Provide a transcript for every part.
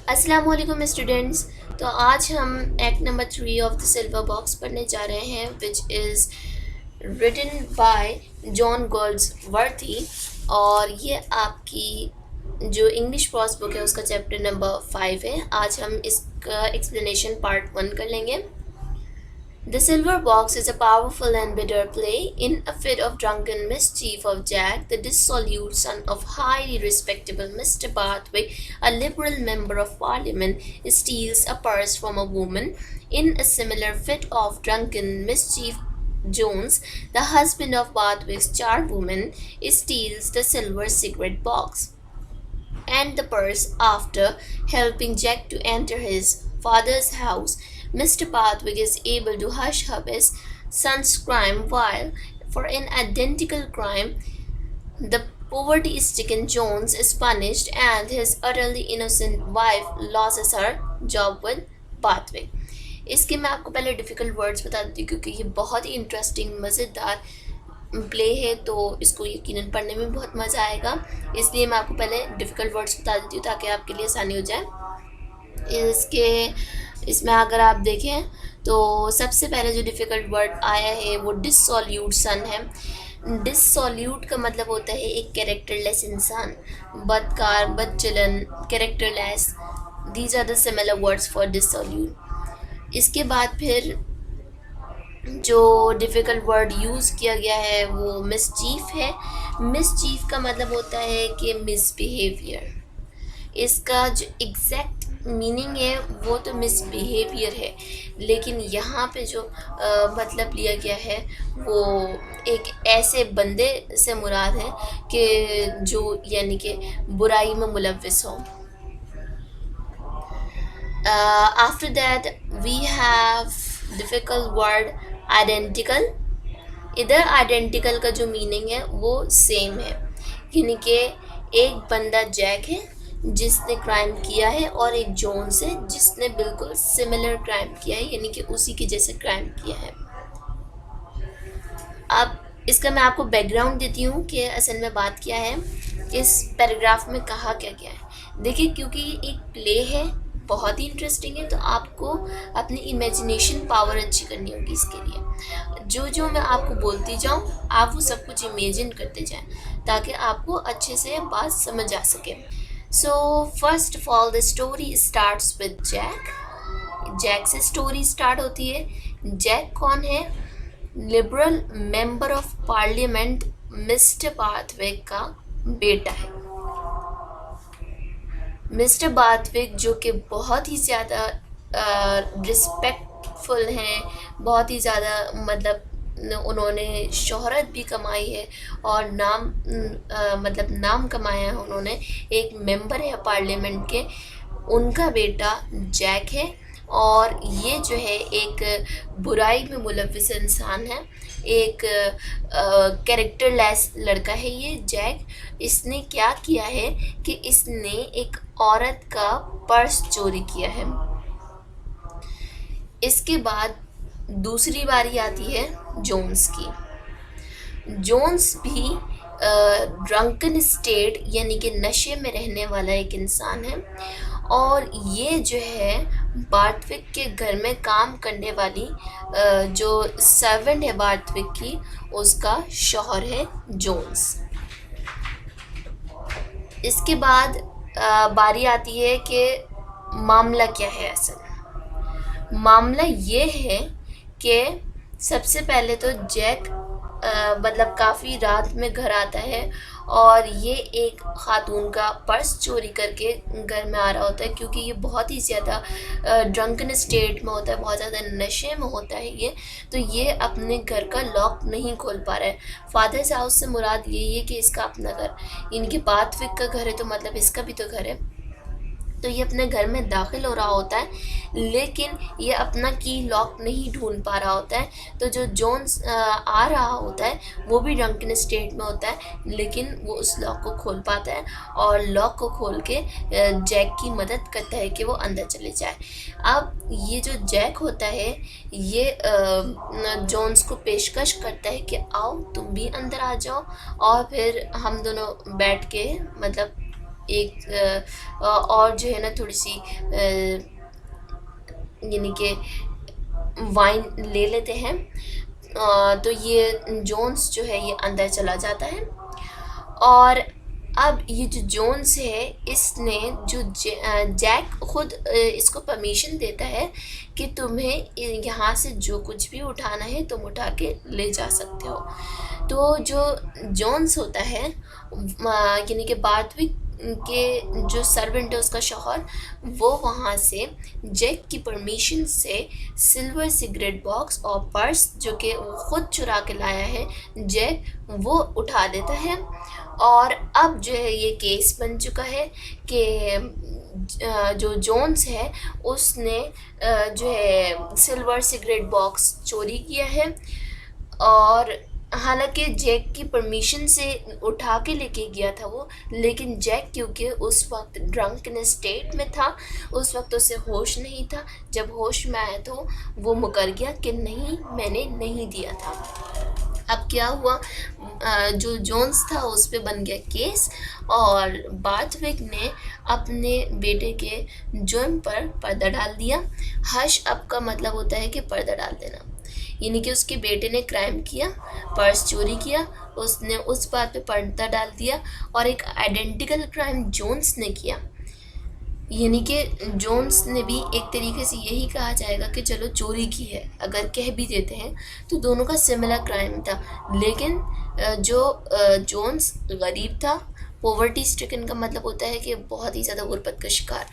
अस्सलाम वालेकुम स्टूडेंट्स। तो आज हम act number 3 of the Silver Box पढ़ने जा रहे हैं which is written by John Galsworthy. और ये आपकी जो इंग्लिश प्रॉस बुक है उसका चैप्टर नंबर 5 है। आज हम इसका एक्सप्लेनेशन पार्ट 1 कर लेंगे। The silver box is a powerful and bitter play. In a fit of drunken mischief of Jack, the dissolute son of highly respectable Mr. Barthwick, a Liberal member of Parliament, steals a purse from a woman. In a similar fit of drunken mischief, Jones, the husband of Barthwick's charwoman, steals the silver cigarette box and the purse after helping Jack to enter his father's house. Mr. Barthwick is able to hush up his son's crime while, for an identical crime, the poverty stricken Jones is punished and his utterly innocent wife loses her job with Barthwick. इसके मैं आपको पहले difficult words बता देती हूँ क्योंकि ये बहुत ही इंटरेस्टिंग मज़ेदार प्ले है, तो इसको यकीनन पढ़ने में बहुत मज़ा आएगा। इसलिए मैं आपको पहले डिफ़िकल्ट वर्ड्स बता देती हूँ ताकि आपके लिए आसानी हो जाए। इसमें अगर आप देखें तो सबसे पहले जो डिफ़िकल्ट वर्ड आया है वो डिसॉल्यूट सन है। डिसॉल्यूट का मतलब होता है एक कैरेक्टरलेस इंसान, बदकार, बदचलन, characterless. These are the similar words for dissolute. इसके बाद फिर जो डिफ़िकल्ट वर्ड यूज़ किया गया है वो मिसचीफ है। मिसचीफ का मतलब होता है कि मिसबिहेवियर। इसका जो एग्जैक्ट मीनिंग है वो तो मिसबिहेवियर है, लेकिन यहाँ पे जो मतलब लिया गया है वो एक ऐसे बंदे से मुराद है कि जो यानी कि बुराई में मुलव्विस हो। After that we have difficult word identical. इधर आइडेंटिकल का जो मीनिंग है वो सेम है, यानी कि एक बंदा जैक है जिसने क्राइम किया है और एक जोन्स है जिसने बिल्कुल सिमिलर क्राइम किया है, यानी कि उसी के जैसे क्राइम किया है। अब इसका मैं आपको बैकग्राउंड देती हूँ कि असल में बात क्या है, इस पैराग्राफ में कहा क्या गया है। देखिए, क्योंकि ये एक प्ले है, बहुत ही इंटरेस्टिंग है, तो आपको अपनी इमेजिनेशन पावर अच्छी करनी होगी। इसके लिए जो मैं आपको बोलती जाऊँ आप वो सब कुछ इमेजिन करते जाएं ताकि आपको अच्छे से बात समझ आ सके। So first of all the story starts with Jack. Jack से स्टोरी स्टार्ट होती है। जैक कौन है? Liberal member of parliament mister Barthwick का बेटा है। मिस्टर बार्थविक जो कि बहुत ही ज़्यादा रिस्पेक्टफुल हैं, बहुत ही ज़्यादा मतलब उन्होंने शोहरत भी कमाई है और मतलब नाम कमाया है उन्होंने, एक मेंबर है पार्लियामेंट के, उनका बेटा जैक है। और ये जो है एक बुराई में मुलव्विस इंसान है, एक कैरेक्टरलेस लड़का है ये जैक। इसने क्या किया है कि इसने एक औरत का पर्स चोरी किया है। इसके बाद दूसरी बारी आती है जोन्स की। जोन्स भी ड्रंकन स्टेट यानी कि नशे में रहने वाला एक इंसान है और ये जो है बार्थविक के घर में काम करने वाली जो सर्वेंट है बार्थविक की, उसका शौहर है जोन्स। इसके बाद बारी आती है कि मामला क्या है। असल मामला ये है कि सबसे पहले तो जैक मतलब काफ़ी रात में घर आता है और ये एक ख़ातून का पर्स चोरी करके घर में आ रहा होता है, क्योंकि ये बहुत ही ज़्यादा ड्रंकन स्टेट में होता है, बहुत ज़्यादा नशे में होता है ये, तो ये अपने घर का लॉक नहीं खोल पा रहा है। फादर्स हाउस से मुराद यही है कि इसका अपना घर, इनके बार्थविक का घर है, तो मतलब इसका भी तो घर है। तो ये अपने घर में दाखिल हो रहा होता है, लेकिन ये अपना की लॉक नहीं ढूंढ पा रहा होता है। तो जो जोन्स आ रहा होता है वो भी ड्रंकन स्टेट में होता है, लेकिन वो उस लॉक को खोल पाता है और लॉक को खोल के जैक की मदद करता है कि वो अंदर चले जाए। अब ये जो जैक होता है ये जोन्स को पेशकश करता है कि आओ तुम भी अंदर आ जाओ और फिर हम दोनों बैठ के मतलब एक और जो है ना थोड़ी सी यानी कि वाइन ले लेते हैं। तो ये जोन्स जो है ये अंदर चला जाता है। और अब ये जो जोन्स है इसने जो जैक खुद इसको परमिशन देता है कि तुम्हें यहाँ से जो कुछ भी उठाना है तुम उठा के ले जा सकते हो। तो जो जोन्स होता है यानी कि बार्थविक के जो सर्वेंट है उसका शौहर, वो वहाँ से जैक की परमिशन से सिल्वर सिगरेट बॉक्स और पर्स जो कि वो खुद चुरा के लाया है जैक, वो उठा देता है। और अब जो है ये केस बन चुका है कि जो जोन्स है उसने जो है सिल्वर सिगरेट बॉक्स चोरी किया है। और हालांकि जैक की परमिशन से उठा के लेके गया था वो, लेकिन जैक क्योंकि उस वक्त ड्रंकन स्टेट में था, उस वक्त उसे होश नहीं था। जब होश में आया तो वो मुकर गया कि नहीं, मैंने नहीं दिया था। अब क्या हुआ, जो जोन्स था उस पे बन गया केस और बार्थविक ने अपने बेटे के जुर्म पर पर्दा डाल दिया। हश अब का मतलब होता है कि पर्दा डाल देना, यानी कि उसके बेटे ने क्राइम किया, पर्स चोरी किया, उसने उस बात पे पर्दा डाल दिया। और एक आइडेंटिकल क्राइम जोन्स ने किया, यानी कि जोन्स ने भी एक तरीके से यही कहा जाएगा कि चलो चोरी की है, अगर कह भी देते हैं तो दोनों का सिमिलर क्राइम था। लेकिन जो जोन्स गरीब था, पॉवर्टी स्ट्रिकन का मतलब होता है कि बहुत ही ज़्यादा गुर्बत का शिकार।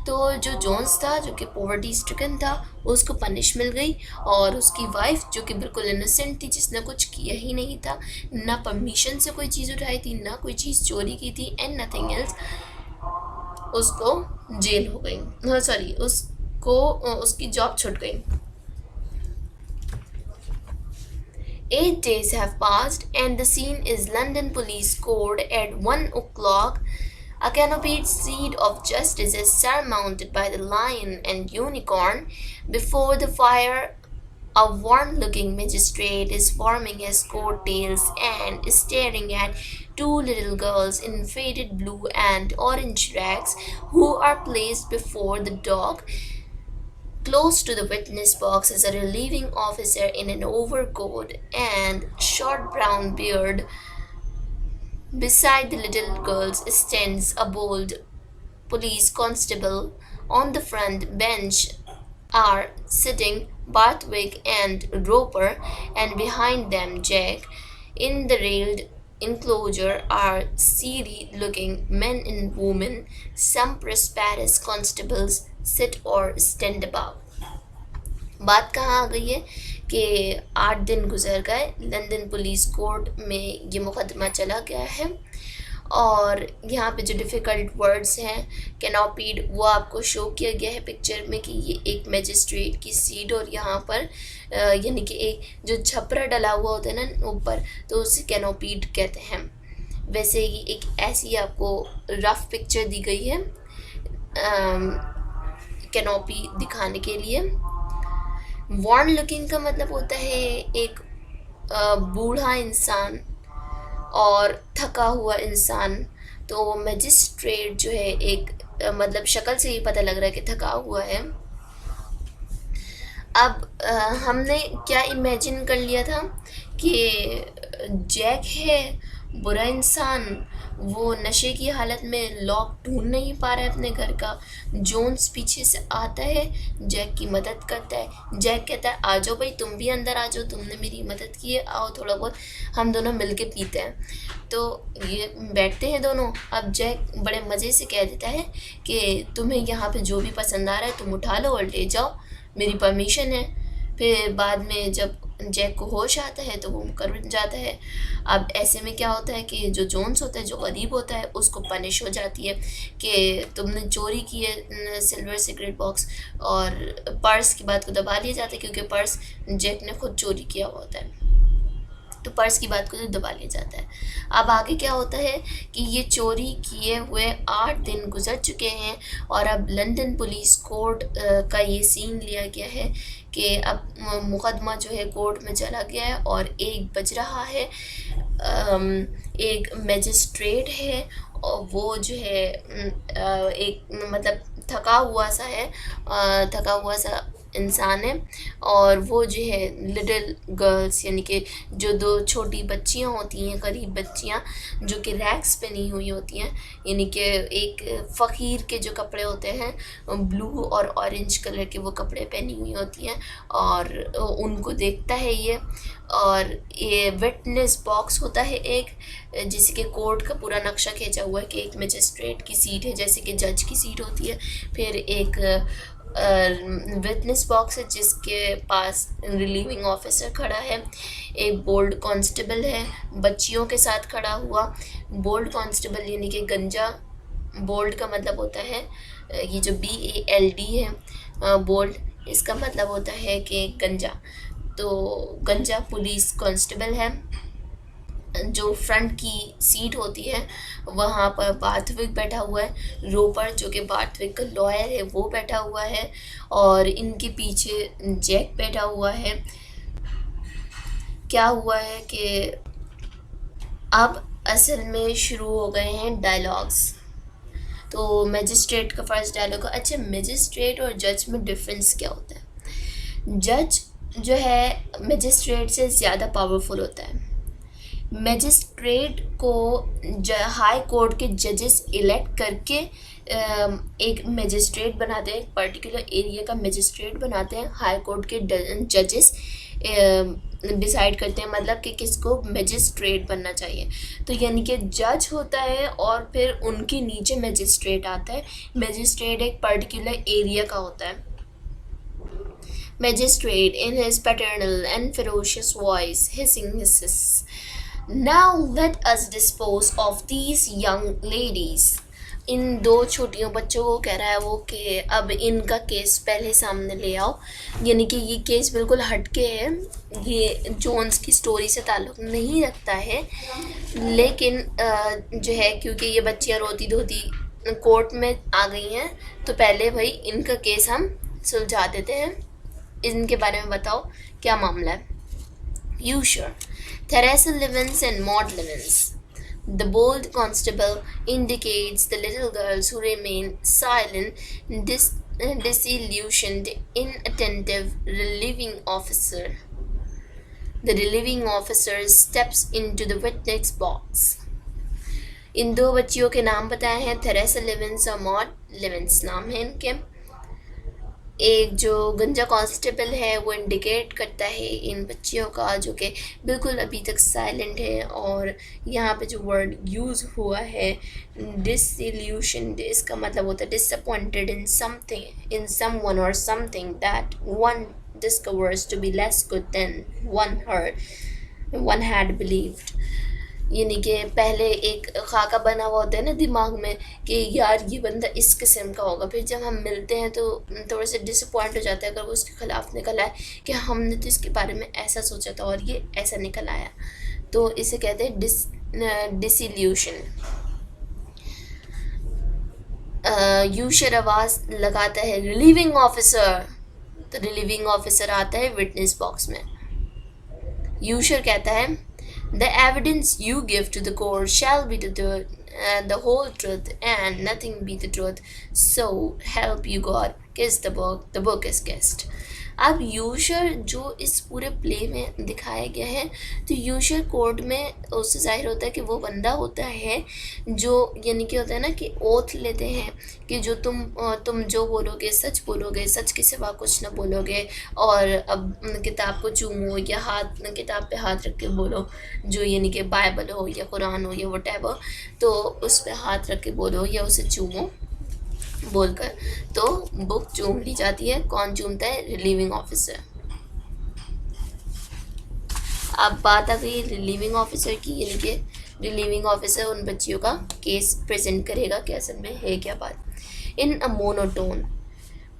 तो जो जोन्स था जो कि पॉवर्टी स्ट्रिकन था, उसको पनिश मिल गई। और उसकी वाइफ जो कि बिल्कुल इनोसेंट थी, जिसने कुछ किया ही नहीं था, ना परमिशन से कोई चीज़ उठाई थी, ना कोई चीज़ चोरी की थी, एंड नथिंग एल्स, उसको जेल हो गई, सॉरी उसको उसकी जॉब छूट गई। 8 days have passed and the scene is London Police Court at 1 o'clock. A canopied seat of justice is surmounted by the lion and unicorn. Before the fire, a worn-looking magistrate is warming his coattails and staring at two little girls in faded blue and orange rags who are placed before the dock. Close to the witness box is a relieving officer in an overcoat and short brown beard. Beside the little girls stands a bold police constable. On the front bench are sitting Barthwick and Roper, and behind them Jack. In the railed enclosure are seedy looking men and women. Some prosperous constables sit or stand about. बात कहाँ आ गई है कि 8 दिन गुजर गए, London police court में ये मुकदमा चला गया है। और यहाँ पे जो डिफ़िकल्ट वर्ड्स हैं कैनोपीड, वो आपको शो किया गया है पिक्चर में कि ये एक मैजिस्ट्रेट की सीट और यहाँ पर यानी कि एक जो छपरा डला हुआ होता है ना ऊपर, तो उसे कैनोपीड कहते हैं। वैसे ही एक ऐसी आपको रफ पिक्चर दी गई है कैनोपी दिखाने के लिए। वॉर्न लुकिंग का मतलब होता है एक बूढ़ा इंसान और थका हुआ इंसान। तो मैजिस्ट्रेट जो है एक मतलब शक्ल से ही पता लग रहा है कि थका हुआ है। अब हमने क्या इमेजिन कर लिया था कि जैक है बुरा इंसान, वो नशे की हालत में लॉक ढूंढ नहीं पा रहा है अपने घर का। जोन्स पीछे से आता है, जैक की मदद करता है। जैक कहता है आ जाओ भाई, तुम भी अंदर आ जाओ, तुमने मेरी मदद की है, आओ थोड़ा बहुत हम दोनों मिलके पीते हैं। तो ये बैठते हैं दोनों। अब जैक बड़े मज़े से कह देता है कि तुम्हें यहाँ पे जो भी पसंद आ रहा है तुम उठा लो और ले जाओ, मेरी परमिशन है। फिर बाद में जब जैक को होश आता है तो वो मुकर जाता है। अब ऐसे में क्या होता है कि जो जोन्स होता है, जो गरीब होता है, उसको पनिश हो जाती है कि तुमने चोरी की है सिल्वर सिगरेट बॉक्स। और पर्स की बात को दबा लिया जाता है क्योंकि पर्स जैक ने खुद चोरी किया हुआ होता है, तो पर्स की बात को तो दबा लिया जाता है। अब आगे क्या होता है कि ये चोरी किए हुए 8 दिन गुजर चुके हैं और अब लंदन पुलिस कोर्ट का ये सीन लिया गया है कि अब मुकदमा जो है कोर्ट में चला गया है और 1 बज रहा है। एक मैजिस्ट्रेट है और वो जो है एक मतलब थका हुआ सा इंसान है। और वो जो है लिटिल गर्ल्स यानी कि जो दो छोटी बच्चियां होती हैं, करीब बच्चियां, जो कि रैक्स पहनी हुई होती हैं, यानी कि एक फ़कीर के जो कपड़े होते हैं ब्लू और ऑरेंज कलर के वो कपड़े पहनी हुई होती हैं, और उनको देखता है ये। और ये विटनेस बॉक्स होता है एक, जैसे कि कोर्ट का पूरा नक्शा खींचा हुआ है कि एक मजिस्ट्रेट की सीट है जैसे कि जज की सीट होती है, फिर एक विटनेस बॉक्स है जिसके पास रिलीविंग ऑफिसर खड़ा है, एक बोल्ड कांस्टेबल है बच्चियों के साथ खड़ा हुआ। बोल्ड कांस्टेबल यानी कि गंजा, बोल्ड का मतलब होता है ये जो BALD है बोल्ड, इसका मतलब होता है कि गंजा। तो गंजा पुलिस कांस्टेबल है। जो फ्रंट की सीट होती है वहाँ पर बार्थविक बैठा हुआ है, रोपर जो कि बार्थविक का लॉयर है वो बैठा हुआ है, और इनके पीछे जैक बैठा हुआ है। क्या हुआ है कि अब असल में शुरू हो गए हैं डायलॉग्स। तो मजिस्ट्रेट का फर्स्ट डायलॉग, अच्छा मजिस्ट्रेट और जज में डिफरेंस क्या होता है? जज जो है मजिस्ट्रेट से ज़्यादा पावरफुल होता है। मजिस्ट्रेट को हाई कोर्ट के जजेस इलेक्ट करके एक मजिस्ट्रेट बनाते हैं, एक पर्टिकुलर एरिया का मजिस्ट्रेट बनाते हैं। हाई कोर्ट के जजेस डिसाइड करते हैं मतलब कि किसको मजिस्ट्रेट बनना चाहिए। तो यानी कि जज होता है और फिर उनके नीचे मजिस्ट्रेट आता है। मजिस्ट्रेट एक पर्टिकुलर एरिया का होता है। Magistrate, in his paternal and ferocious voice, hissing hisses, "Now let us dispose of these young ladies." इन दो छोटियों बच्चों को कह रहा है वो कि अब इनका केस पहले सामने ले आओ। यानी कि ये केस बिल्कुल हटके है, ये जोन्स की स्टोरी से ताल्लुक़ नहीं रखता है, लेकिन जो है क्योंकि ये बच्चियाँ रोती धोती कोर्ट में आ गई हैं तो पहले भाई इनका केस हम सुलझा देते हैं। इनके बारे में बताओ क्या मामला है। Usher, Theresa Livens and Maud Livens. The bold constable indicates the little girls who remain silent, disillusioned, inattentive. The relieving officer steps into the witness box. इन दो बच्चियों के नाम बताए हैं, थेरेसा लिवेंस और मॉड लिवेंस नाम है इनके। एक जो गंजा कांस्टेबल है वो इंडिकेट करता है इन बच्चियों का जो कि बिल्कुल अभी तक साइलेंट है, और यहाँ पे जो वर्ड यूज़ हुआ है डिसइल्यूशन, इसका मतलब होता है disappointed in something, in someone और something that one discovers to be less good than one had believed. यानी कि पहले एक खाका बना हुआ होता है ना दिमाग में कि यार ये बंदा इस किस्म का होगा, फिर जब हम मिलते हैं तो थोड़ा सा डिसअपॉइंट हो जाता है अगर वो उसके ख़िलाफ़ निकल आए कि हमने तो इसके बारे में ऐसा सोचा था और ये ऐसा निकल आया। तो इसे कहते हैं डिसइल्यूशन। यूशर आवाज़ लगाता है रिलीविंग ऑफिसर, तो रिलीविंग ऑफिसर आता है विटनेस बॉक्स में। यूशर कहता है The evidence you give to the court shall be the whole truth and nothing but the truth. So help you God. Kiss the book. The book is kissed. अब यूशर जो इस पूरे play में दिखाया गया है, तो यूशर कोर्ट में उससे जाहिर होता है कि वो बंदा होता है जो यानी कि होता है ना कि ओथ लेते हैं कि जो तुम जो बोलोगे सच बोलोगे, सच के सिवा कुछ ना बोलोगे, और अब किताब को चूमो या किताब पे हाथ रख के बोलो, जो यानी कि बाइबल हो या कुरान हो या व्हाटएवर, तो उस पे हाथ रख के बोलो या उसे चूमो बोलकर, तो बुक चूम ली जाती है। कौन चूमता है? Relieving officer. अब बात आ गई रिलीविंग ऑफिसर की, यानी कि रिलीविंग ऑफिसर उन बच्चियों का केस प्रेजेंट करेगा कि असल में है क्या बात। इन अ monotone,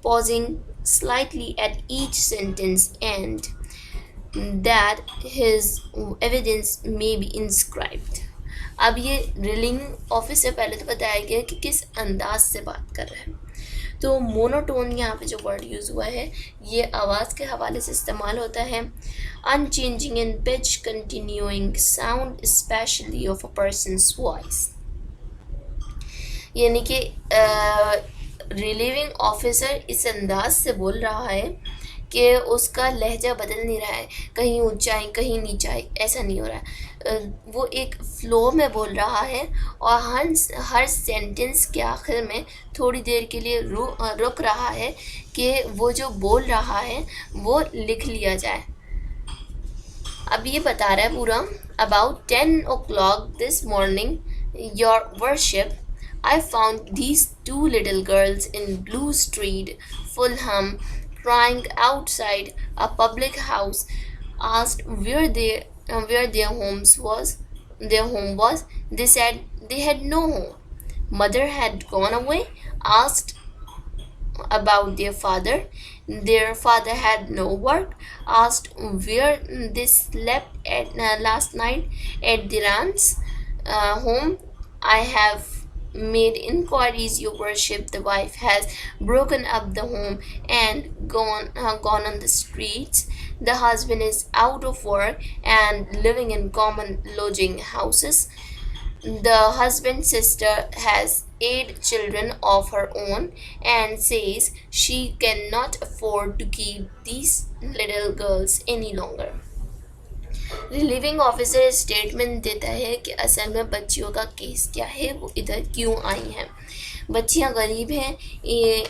pausing slightly at each sentence and that his evidence may be inscribed. अब ये रिलिंग ऑफिसर पहले तो बताया गया कि किस अंदाज से बात कर रहा है। तो मोनोटोन यहाँ पे जो वर्ड यूज़ हुआ है ये आवाज़ के हवाले से इस्तेमाल होता है। Unchanging in pitch, continuing sound specially of a person's voice. यानी कि रिलीविंग ऑफिसर इस अंदाज से बोल रहा है कि उसका लहजा बदल नहीं रहा है, कहीं ऊंचाई कहीं नीचाई, ऐसा नहीं हो रहा है। वो एक फ़्लो में बोल रहा है और हर सेंटेंस के आखिर में थोड़ी देर के लिए रुक रहा है कि वो जो बोल रहा है वो लिख लिया जाए। अब ये बता रहा है पूरा। About 10 o'clock this morning your worship I found these two little girls in Blue Street, Fulham, crying outside a public house. Asked where their home was. They said they had no home. Mother had gone away. Asked about their father. Their father had no work. Asked where they slept at last night at their aunt's home. I have made inquiries, your worship. The wife has broken up the home and gone on the streets. The husband is out of work and living in common lodging houses. The husband's sister has 8 children of her own and says she cannot afford to keep these little girls any longer. Relieving officer statement देता है कि असल में बच्चियों का case क्या है, वो इधर क्यों आई हैं। बच्चियां गरीब हैं,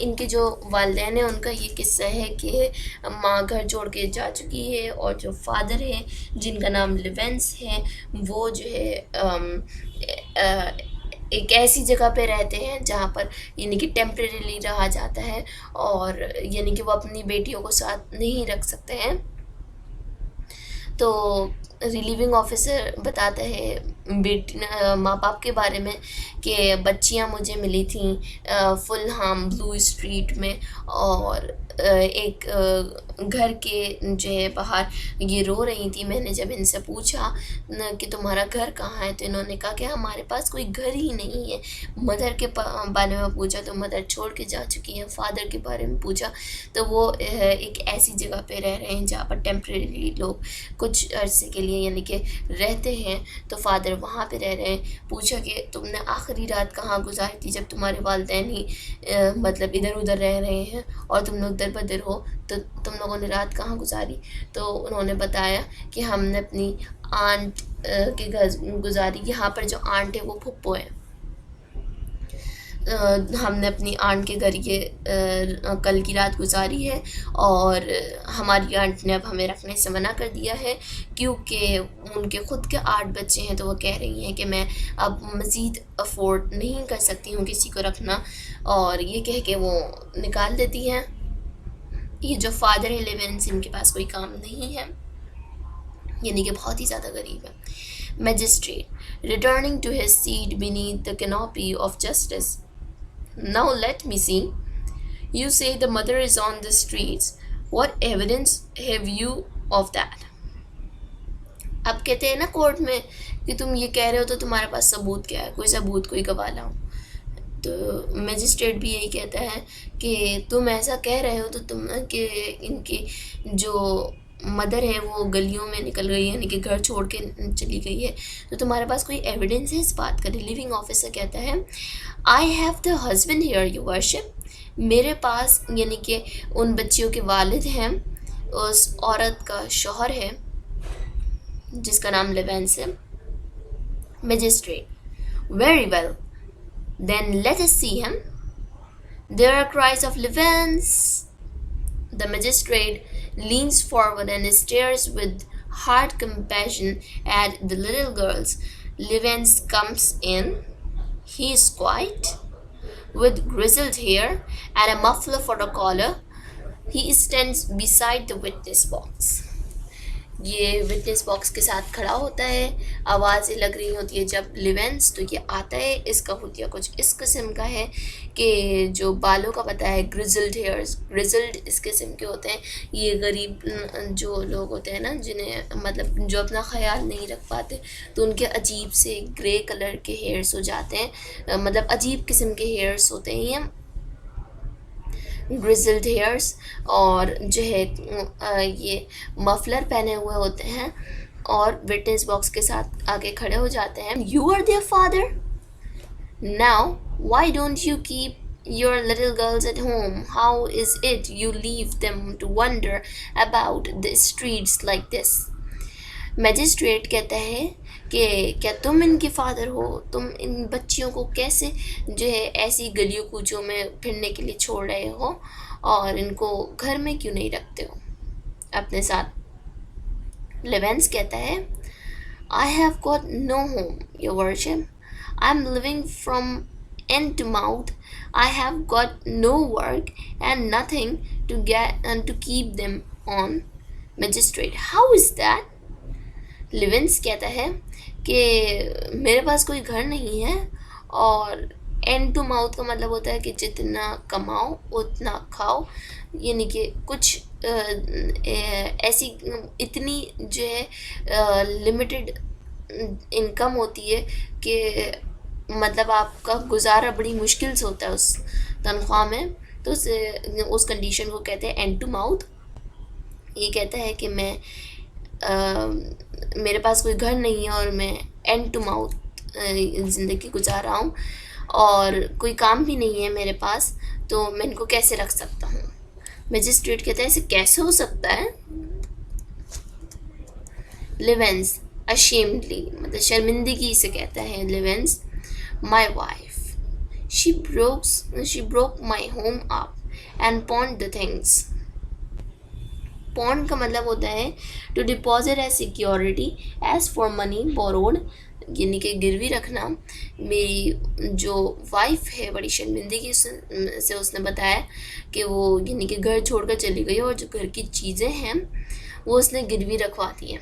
इनके जो वालिदैन हैं उनका ये किस्सा है कि माँ घर छोड़ के जा चुकी है और जो फादर है जिनका नाम लिवेंस है वो जो है एक ऐसी जगह पे रहते हैं जहाँ पर यानी कि टेम्परेरीली रहा जाता है और यानी कि वो अपनी बेटियों को साथ नहीं रख सकते हैं। तो रिलीविंग ऑफिसर बताता है बेटी माँ बाप के बारे में कि बच्चियाँ मुझे मिली थी फुलहाम ब्लू स्ट्रीट में और एक घर के जो है बाहर ये रो रही थी। मैंने जब इनसे पूछा कि तुम्हारा घर कहाँ है तो इन्होंने कहा कि हमारे पास कोई घर ही नहीं है। मदर के बारे में पूछा तो मदर छोड़ के जा चुकी हैं। फादर के बारे में पूछा तो वो एक ऐसी जगह पे रह रहे हैं जहाँ पर टेम्परेरी लोग कुछ अरसे के लिए यानी कि रहते हैं, तो फादर वहाँ पे रह रहे हैं। पूछा कि तुमने आखिरी रात कहाँ गुजारी थी जब तुम्हारे वालिदैन ही मतलब इधर उधर रह रहे हैं और तुम लोग दर बदर हो, तो तुम लोगों ने रात कहाँ गुजारी। तो उन्होंने बताया कि हमने अपनी आंट के घर गुजारी। यहाँ पर जो आंट है वो फुप्पो है। हमने अपनी आंट के घर ये कल की रात गुजारी है और हमारी आंट ने अब हमें रखने से मना कर दिया है क्योंकि उनके ख़ुद के 8 बच्चे हैं। तो वो कह रही हैं कि मैं अब मज़ीद अफोर्ड नहीं कर सकती हूँ किसी को रखना, और ये कह के वो निकाल देती हैं। ये जो फादर है लिवेंस, इनके पास कोई काम नहीं है, यानी कि बहुत ही ज़्यादा गरीब है। Magistrate returning to his seat beneath the canopy of justice. Now let me see. You say the mother is on the streets. What evidence have you of that? अब कहते हैं ना कोर्ट में कि तुम ये कह रहे हो तो तुम्हारे पास सबूत क्या है, कोई सबूत कोई गवाह लाओ। तो मैजिस्ट्रेट भी यही कहता है कि तुम ऐसा कह रहे हो तो तुम कि इनकी जो मदर है वो गलियों में निकल गई है, यानी कि घर छोड़ के चली गई है, तो तुम्हारे पास कोई एविडेंस है इस बात का। लिविंग ऑफिसर कहता है I have the husband here your worship. मेरे पास यानी कि उन बच्चियों के वालिद हैं, उस औरत का शौहर है जिसका नाम लिवेंस है। Magistrate very well then let us see him. There are cries of Livens. The magistrate leans forward and stares with hard compassion at the little girls. Livens comes in. He is quiet, with grizzled hair and a muffler for a collar. He stands beside the witness box. ये witness box के साथ खड़ा होता है, आवाज़ें लग रही होती है जब लिवेंस, तो ये आता है। इसका हुलिया कुछ इस किस्म का है कि जो बालों का पता है ग्रिजल्ड हेयर्स, ग्रिजल्ड इस किस्म के होते हैं। ये गरीब जो लोग होते हैं ना, जिन्हें मतलब जो अपना ख्याल नहीं रख पाते, तो उनके अजीब से ग्रे कलर के हेयर्स हो जाते हैं, मतलब अजीब किस्म के हेयर्स होते हैं ये ग्रिजल्ड हेयर्स। और जो है ये मफलर पहने हुए होते हैं और विटनेस बॉक्स के साथ आगे खड़े हो जाते हैं। You are there father? Now, why don't you keep your little girls at home? How is it you leave them to wander about the streets like this? Magistrate कहता है कि क्या तुम इनके फादर हो? तुम इन बच्चियों को कैसे जो है ऐसी गलियों कूचों में फिरने के लिए छोड़ रहे हो और इनको घर में क्यों नहीं रखते हो अपने साथ? लेवेंस कहता है, I have got no home your worship, I am living from end to mouth. I have got no work and nothing to get and to keep them on. Magistrate, how is that? लिविंस कहता है कि मेरे पास कोई घर नहीं है और and to mouth का मतलब होता है कि जितना कमाओ उतना खाओ, यानी कि कुछ ऐसी इतनी जो है लिमिटेड इनकम होती है कि मतलब आपका गुजारा बड़ी मुश्किल से होता है उस तनख्वाह में, तो उस कंडीशन को कहते हैं एंड टू माउथ। ये कहता है कि मैं मेरे पास कोई घर नहीं है और मैं एंड टू माउथ ज़िंदगी गुजार रहा हूँ और कोई काम भी नहीं है मेरे पास, तो मैं इनको कैसे रख सकता हूँ? मैजिस्ट्रेट कहता है, ऐसे कैसे हो सकता है? लिवेंस अशेम्डली, मतलब शर्मिंदगी से कहता है Livens, my wife she broke my home up and pawned the things. Pawned का मतलब होता है to deposit as security as for money borrowed, यानी कि गिरवी रखना। मेरी जो वाइफ है बड़ी शर्मिंदगी से उसने बताया कि वो यानी कि घर छोड़कर चली गई और जो घर की चीज़ें हैं वो उसने गिरवी रखवा दी हैं।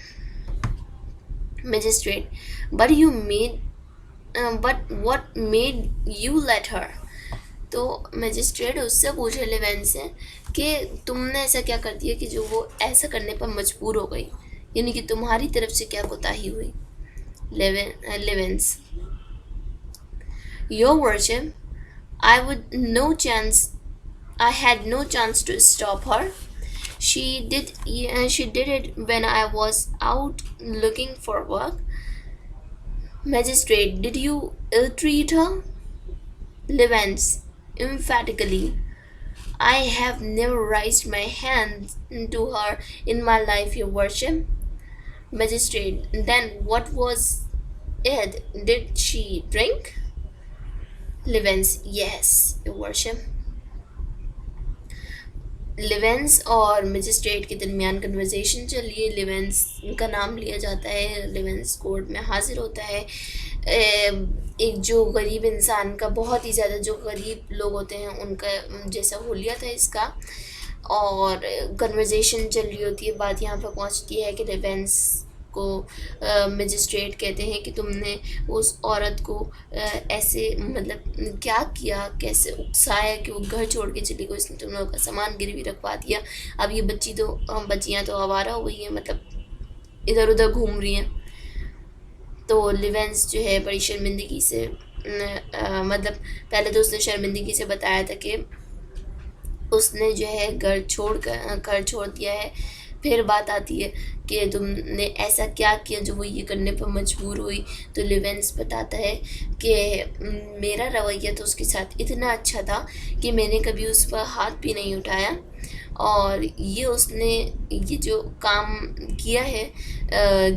Magistrate, but what made you let her? तो मैजिस्ट्रेट उससे पूछे लिवेंस से कि तुमने ऐसा क्या कर दिया कि जो वो ऐसा करने पर मजबूर हो गई, यानी कि तुम्हारी तरफ से क्या कोताही हुई? Livens, your worship, I had no chance to stop her. She did it when I was out looking for work. Magistrate, did you ill-treat her? Livens, emphatically, I have never raised my hand to her in my life, your worship. Magistrate, then what was it? Did she drink? Livens, yes, your worship. लिवेंस और magistrate के दरमियान conversation चल रही है। लिवेंस का नाम लिया जाता है, लिवेंस कोर्ट में हाजिर होता है। एक जो गरीब इंसान का, बहुत ही ज़्यादा जो गरीब लोग होते हैं उनका जैसा हुलिया था इसका, और कन्वर्सेशन चल रही होती है। बात यहाँ पर पहुँचती है कि लिवेंस को मजिस्ट्रेट कहते हैं कि तुमने उस औरत को ऐसे मतलब क्या किया, कैसे उकसाया कि वो घर छोड़ के चली गई, उसने तुम लोगों का सामान गिरवी रखवा दिया। अब ये बच्चियाँ तो आवारा हो गई हैं, मतलब इधर उधर घूम रही हैं। तो लिवेंस जो है बड़ी शर्मिंदगी से मतलब पहले तो उसने शर्मिंदगी से बताया था कि उसने जो है घर छोड़ दिया है। फिर बात आती है कि तुमने ऐसा क्या किया जो वो ये करने पर मजबूर हुई। तो लिवेंस बताता है कि मेरा रवैया तो उसके साथ इतना अच्छा था कि मैंने कभी उस पर हाथ भी नहीं उठाया, और ये उसने ये जो काम किया है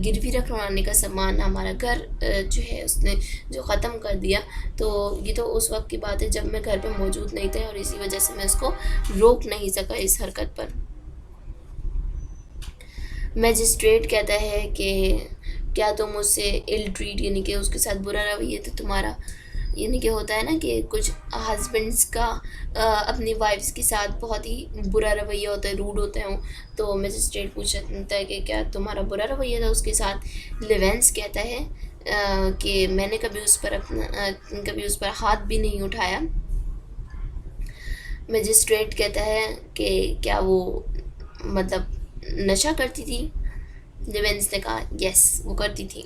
गिरवी रखवाने का सामान, हमारा घर जो है उसने जो ख़त्म कर दिया। तो ये तो उस वक्त की बात है जब मैं घर पे मौजूद नहीं था, और इसी वजह से मैं उसको रोक नहीं सका इस हरकत पर। मैजिस्ट्रेट कहता है कि क्या तुम उससे इल ट्रीट, यानी कि उसके साथ बुरा रवैया तो तुम्हारा, यानी कि होता है ना कि कुछ हस्बैंड्स का अपनी वाइफ्स के साथ बहुत ही बुरा रवैया होता है, रूड होते हैं। तो मैजिस्ट्रेट पूछता है कि क्या तुम्हारा बुरा रवैया था उसके साथ? लिवेंस कहता है कि मैंने कभी उस पर हाथ भी नहीं उठाया। मैजिस्ट्रेट कहता है कि क्या वो मतलब नशा करती थी? लिवेंस ने कहा यस, वो करती थी।